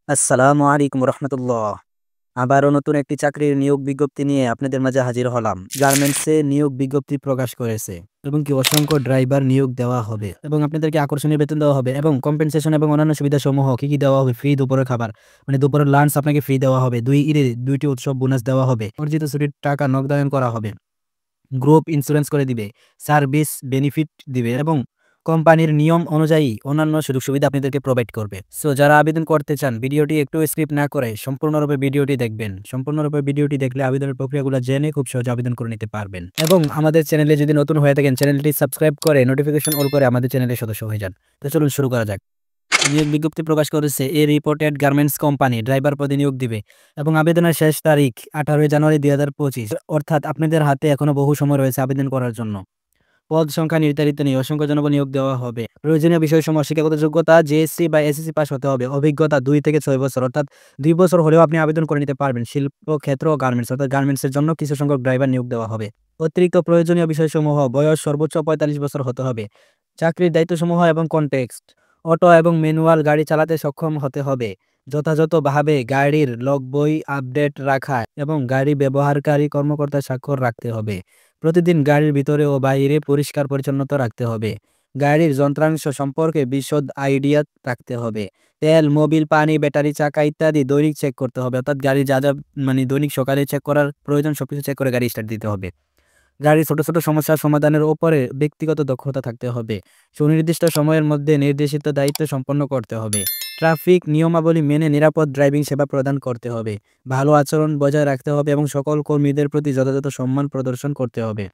আসসালামু আলাইকুম রহমতুল্লাহ। আবারও নতুন একটি চাকরির নিয়োগ বিজ্ঞপ্তি নিয়ে আপনাদের মাঝে হাজির হলাম। গার্মেন্টসে নিয়োগ বিজ্ঞপ্তি প্রকাশ করেছে এবং কি অসংখ্য ড্রাইভার নিয়োগ দেওয়া হবে এবং আপনাদেরকে আকর্ষণীয় বেতন দেওয়া হবে এবং কম্পেনসেশন এবং অন্যান্য সুবিধা সমূহ কি কি দেওয়া হবে। ফ্রি দুপুরের খাবার, মানে দুপুরের লাঞ্চ আপনাকে ফ্রি দেওয়া হবে। দুই ঈদে দুইটি উৎসব বোনাস দেওয়া হবে। অর্জিত ছুটির টাকা নগদায়ন করা হবে। গ্রুপ ইন্স্যুরেন্স করে দিবে, সার্ভিস বেনিফিট দিবে এবং কোম্পানির নিয়ম অনুযায়ী অন্যান্য সুযোগ সুবিধা আপনাদেরকে প্রোভাইড করবে। সো যারা আবেদন করতে চান, ভিডিওটি একটু স্কিপ না করে সম্পূর্ণরূপে ভিডিওটি দেখবেন। সম্পূর্ণরূপে ভিডিওটি দেখলে আবেদনের প্রক্রিয়াগুলো জেনে খুব সহজে আবেদন করে নিতে পারবেন। এবং আমাদের চ্যানেলে যদি নতুন হয়ে থাকেন, চ্যানেলটি সাবস্ক্রাইব করে নোটিফিকেশন অল করে আমাদের চ্যানেলের সদস্য হয়ে যান। তো চলুন শুরু করা যাক। নিয়োগ বিজ্ঞপ্তি প্রকাশ করেছে এ রিপোর্টেড গার্মেন্টস কোম্পানি ড্রাইভার পদে নিয়োগ দিবে এবং আবেদনের শেষ তারিখ 18 জানুয়ারি 2025, অর্থাৎ আপনাদের হাতে এখনো বহু সময় রয়েছে আবেদন করার জন্য। পদ সংখ্যা নির্ধারিত নেই, অসংখ্য জনবল নিয়োগ দেওয়া হবে। প্রয়োজনীয় বিষয়সমূহ: শিক্ষাগত যোগ্যতা জেএসসি বা এসএসসি পাস হতে হবে। অভিজ্ঞতা 2 থেকে 6 বছর, অর্থাৎ 2 বছর হলেও আপনি আবেদন করে নিতে পারবেন। শিল্পক্ষেত্র ও গার্মেন্টস, অর্থাৎ গার্মেন্টসের জন্য কিছু সংখ্যক ড্রাইভার নিয়োগ দেওয়া হবে। অতিরিক্ত প্রয়োজনীয় বিষয়সমূহ: বয়স সর্বোচ্চ 45 বছর হতে হবে। চাকরির দায়িত্বসমূহ এবং কনটেক্সট: অটো এবং ম্যানুয়াল গাড়ি চালাতে সক্ষম হতে হবে। যথাযথভাবে গাড়ির লগবই আপডেট রাখা এবং গাড়ি ব্যবহারকারী কর্মকর্তার স্বাক্ষর রাখতে হবে। প্রতিদিন গাড়ির ভিতরে ও বাইরে পরিষ্কার পরিচ্ছন্নতা রাখতে হবে। গাড়ির যন্ত্রাংশ সম্পর্কে বিশদ আইডিয়া রাখতে হবে। তেল, মোবিল, পানি, ব্যাটারি, চাকা ইত্যাদি দৈনিক চেক করতে হবে। অর্থাৎ গাড়ি যা যা মানে দৈনিক সকালে চেক করার প্রয়োজন সবকিছু চেক করে গাড়ি স্টার্ট দিতে হবে। গাড়ির ছোট ছোট সমস্যার সমাধানের উপরে ব্যক্তিগত দক্ষতা থাকতে হবে। সুনির্দিষ্ট সময়ের মধ্যে নির্দেশিত দায়িত্ব সম্পন্ন করতে হবে। ট্রাফিক নিয়মাবলী মেনে নিরাপদ ড্রাইভিং সেবা প্রদান করতে হবে। ভালো আচরণ বজায় রাখতে হবে এবং সকল কর্মীদের প্রতি যথাযথ সম্মান প্রদর্শন করতে হবে।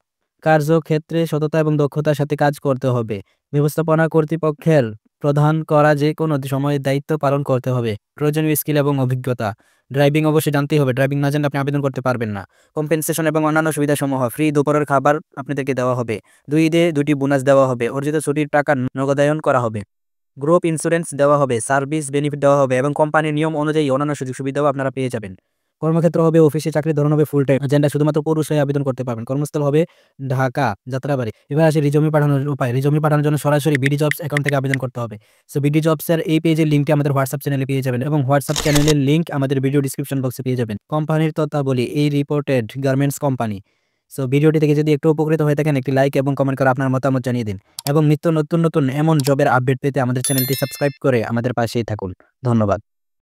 কার্যক্ষেত্রে সততা এবং দক্ষতার সাথে কাজ করতে হবে। ব্যবস্থাপনা কর্তৃপক্ষের প্রদান করা যে কোনো সময়ে দায়িত্ব পালন করতে হবে। প্রয়োজনীয় স্কিল এবং অভিজ্ঞতা: ড্রাইভিং অবশ্যই জানতেই হবে, ড্রাইভিং না জানলে আপনি আবেদন করতে পারবেন না। কম্পেনসেশন এবং অন্যান্য সুবিধাসমূহ: ফ্রি দুপুরের খাবার আপনাদেরকে দেওয়া হবে। 2 ঈদে 2টি বোনাস দেওয়া হবে। অর্জিত ছুটির টাকা নগদায়ন করা হবে। গ্রুপ ইন্স্যুরেন্স দেওয়া হবে, সার্ভিস বেনিফিট দেওয়া হবে এবং কোম্পানির নিয়ম অনুযায়ী অন্যান্য সুযোগ সুবিধাও আপনারা পেয়ে যাবেন। কর্মক্ষেত্র হবে অফিসে, চাকরির ধরন হবে ফুল টাইম। জেন্ডার: শুধুমাত্র পুরুষ হয়ে আবেদন করতে পারবেন। কর্মস্থল হবে ঢাকা, যাত্রাবাড়ি। এবার আসে রিজুমি পাঠানোর উপায়। রিজুমি পাঠানোর জন্য সরাসরি বিডি জবস অ্যাকাউন্ট থেকে আবেদন করতে হবে। সো বিডি জবস এর এই পেজের লিঙ্কটি আমাদের হোয়াটসঅ্যাপ চ্যানেলে পেয়ে যাবেন এবং হোয়াটসঅ্যাপ চ্যানেলের লিঙ্ক আমাদের ভিডিও ডিসক্রিপশন বক্সে পেয়ে যাবেন। কোম্পানির তথ্যাবলী: এই রিপোর্টেড গার্মেন্টস কোম্পানি। সো ভিডিওটি থেকে যদি একটু উপকৃত হয়ে থাকেন, একটি লাইক এবং কমেন্ট করে আপনার মতামত জানিয়ে দিন এবং নিত্য নতুন নতুন এমন জবের আপডেট পেতে আমাদের চ্যানেলটি সাবস্ক্রাইব করে আমাদের পাশেই থাকুন। ধন্যবাদ।